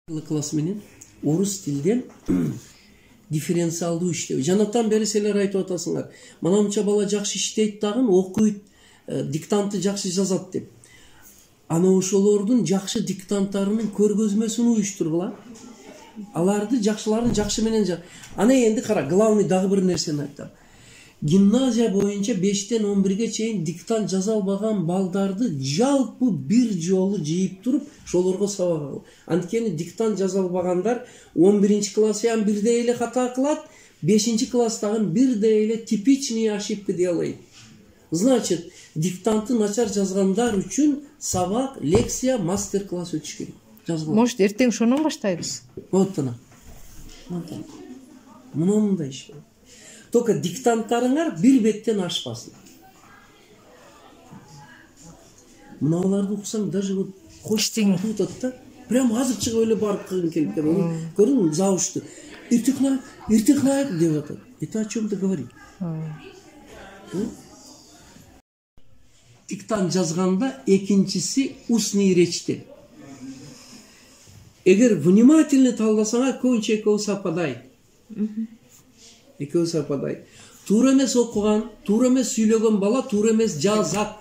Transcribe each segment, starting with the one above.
Класс менен орус тилден дифференциалдуу иштөө. Жанатан бери силер айтып атасыңар. Мына мынча бала жакшы иштейт дагы, окуйт, диктантты жакшы жазат деп. Ана ошолордун жакшы диктанттарынын көргөзмөсүн уюштургула. Аларды жакшыларын жакшы менен Ана энди кара, главный дагы бир нерсени айтам. Гимназия боюнча 5-тен 11-ге чейин диктант жаза албаган балдарды жалпы бир жолу жыйып туруп, ошолорго сабак алуу. Анткени диктант жаза албагандар 11-классы бирдей эле хата кылат, 5-класстагы бирдей эле типичный ошибка делает. Значит, диктантты начар жазгандар үчүн сабак, лекция, мастер-класс өтүш керек. Может, эртең ошондон баштайбыз? Вот она. Мындай иш. Только диктанттарыңар бир беттен ашпасын. Мыналарды уксаң, даже вот хоштең тутат да, прям азыр чыгып эле барып кылгың келип кетет. Көрдүңбү, завучту. Иртыклайык деп атат. Это о чем-то говорит. Диктант жазганда экинчиси устный речьте. Эгер внимательно талдасаңар, көбүнчө экөө сападайт. Экөө сападайт. Туура эмес окуган, туура эмес сүйлөгөн бала туура эмес жазат.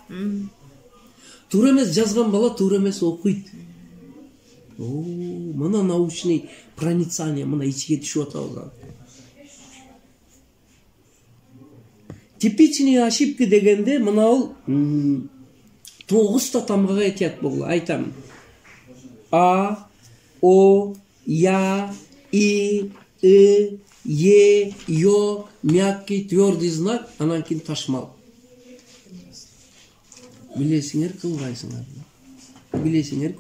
Туура эмес жазган бала туура эмес окуйт. Мына научный проницание, мына ичиге түшүп атабыз. Типичный ошибка дегенде мына ол 9 тамгага этият болгула. Айтам. А, О, Я, И, Е, Ё, мягкий, твердый знак, анан кийин ташмал. Билесиңер, кылбайсыңар. Билесиңер,